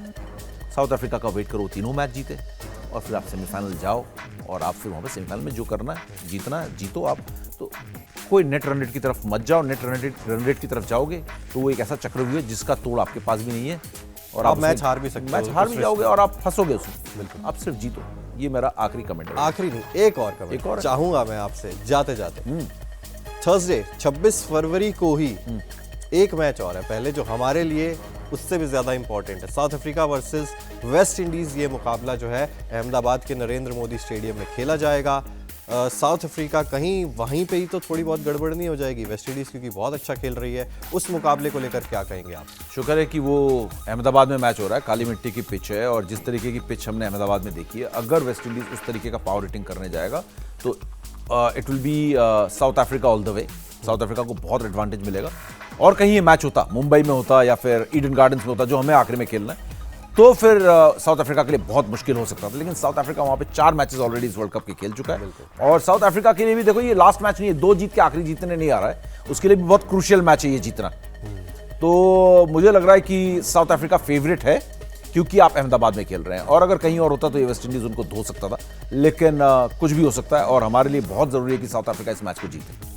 साउथ अफ्रीका का वेट करो, तीनों मैच जीते, और फिर आप सेमीफाइनल जाओ और आप फिर वहाँ पे सेमीफाइनल में जो करना है जीतना है, जीतो आप। तो कोई नेट रन रेट की तरफ मत जाओ, नेट रन रेट की तरफ जाओगे तो वो एक ऐसा चक्रव्यूह है जिसका तोड़ आपके पास भी नहीं है, और आप मैच हार भी सकते हो, मैच हार भी जाओगे और आप फंसोगे उसमें। बिल्कुल, आप सिर्फ जीतो। ये मेरा आखिरी कमेंट है। आखिरी नहीं, एक और कमेंट चाहूंगा मैं आपसे जाते जाते। थर्सडे 26 फरवरी को ही एक मैच और है, पहले जो हमारे लिए उससे भी ज्यादा इंपॉर्टेंट है, south Africa versus West Indies. ये मुकाबला जो है अहमदाबाद के नरेंद्र मोदी स्टेडियम में खेला जाएगा। साउथ अफ्रीका कहीं वहीं पे ही तो थोड़ी बहुत गड़बड़ नहीं हो जाएगी, वेस्ट इंडीज क्योंकि बहुत अच्छा खेल रही है। उस मुकाबले को लेकर क्या कहेंगे आप? शुक्र है कि वो अहमदाबाद में मैच हो रहा है, काली मिट्टी की पिच है, और जिस तरीके की पिच हमने अहमदाबाद में देखी है, अगर वेस्ट इंडीज उस तरीके का पावर हिटिंग करने जाएगा तो it will be south Africa all the way. South Africa को बहुत एडवांटेज मिलेगा। और कहीं ये मैच होता, मुंबई में होता या फिर ईडन गार्डन्स में होता, जो हमें आखिरी में खेलना है, तो फिर साउथ अफ्रीका के लिए बहुत मुश्किल हो सकता था। लेकिन साउथ अफ्रीका वहाँ पे 4 मैचेस ऑलरेडी इस वर्ल्ड कप के खेल चुका है, और साउथ अफ्रीका के लिए भी देखो ये लास्ट मैच नहीं है, 2 जीत के आखिरी जीतने नहीं आ रहा है, उसके लिए भी बहुत क्रूशियल मैच है ये जीतना। तो मुझे लग रहा है कि साउथ अफ्रीका फेवरेट है, क्योंकि आप अहमदाबाद में खेल रहे हैं। और अगर कहीं और होता तो ये वेस्ट इंडीज उनको धो सकता था, लेकिन कुछ भी हो सकता है, और हमारे लिए बहुत जरूरी है कि साउथ अफ्रीका इस मैच को जीते।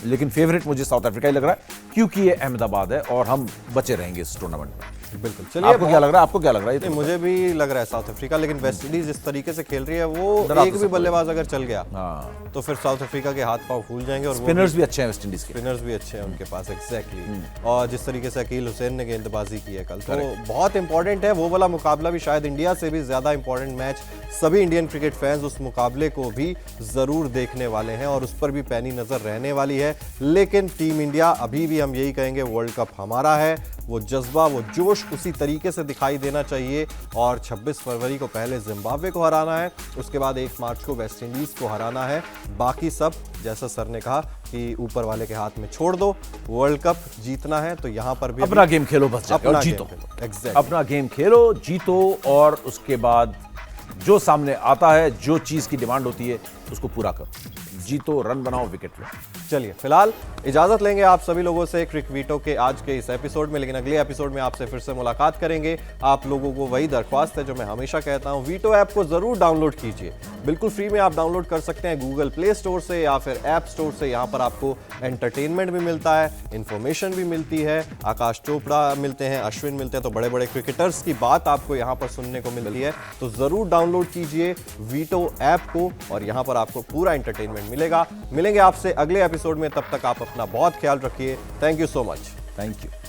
लेकिन फेवरेट मुझे साउथ अफ्रीका ही लग रहा है, क्योंकि ये अहमदाबाद है और हम बचे रहेंगे इस टूर्नामेंट में। बिल्कुल। चलिए, आपको क्या लग रहा है, आपको क्या लग रहा है ये तो नहीं, मुझे भी लग रहा है साउथ अफ्रीका, लेकिन वेस्ट इंडीज जिस तरीके से खेल रही है वो डरा तो एक भी सकते बल्लेबाज अगर चल गया हाँ, तो फिर साउथ अफ्रीका के हाथ पांव फूल जाएंगे। और वो स्पिनर्स भी अच्छे हैं वेस्ट इंडीज के। स्पिनर्स भी अच्छे हैं उनके पास, एग्जैक्टली। और जिस तरीके से अकील हुसैन ने गेंदबाजी की है कल, तो बहुत इंपॉर्टेंट है वो वाला मुकाबला भी, शायद इंडिया से भी ज्यादा इंपॉर्टेंट मैच। सभी इंडियन क्रिकेट फैंस उस मुकाबले को भी जरूर देखने वाले हैं और उस पर भी पैनी नजर रहने वाली है। लेकिन टीम इंडिया अभी भी हम यही कहेंगे, वर्ल्ड कप हमारा है। वो जज्बा, वो जोश उसी तरीके से दिखाई देना चाहिए। और 26 फरवरी को पहले जिम्बाब्वे को हराना है, उसके बाद 1 मार्च को वेस्ट इंडीज को हराना है। बाकी सब जैसा सर ने कहा कि ऊपर वाले के हाथ में छोड़ दो। वर्ल्ड कप जीतना है तो यहाँ पर भी अपना गेम खेलो बस जाके और जीतो। अपना गेम खेलो, जीतो और उसके बाद जो सामने आता है, जो चीज की डिमांड होती है उसको पूरा करो, जीतो, रन बनाओ, विकेट लो। चलिए, फिलहाल इजाजत लेंगे आप सभी लोगों से क्रिक वीटो के आज के इस एपिसोड में, लेकिन अगले एपिसोड में आपसे फिर से मुलाकात करेंगे। आप लोगों को वही दरख्वास्त है जो मैं हमेशा कहता हूं, वीटो ऐप को जरूर डाउनलोड कीजिए। बिल्कुल फ्री में आप डाउनलोड कर सकते हैं गूगल प्ले स्टोर से या फिर ऐप स्टोर से। यहां पर आपको एंटरटेनमेंट भी मिलता है, इंफॉर्मेशन भी मिलती है। आकाश चोपड़ा मिलते हैं, अश्विन मिलते हैं, तो बड़े बड़े क्रिकेटर्स की बात आपको यहां पर सुनने को मिलती है। तो जरूर डाउनलोड कीजिए वीटो ऐप को और यहां पर आपको पूरा एंटरटेनमेंट मिलेगा। मिलेंगे आपसे अगले एपिसोड में, तब तक आप अपना बहुत ख्याल रखिए। Thank you so much. Thank you.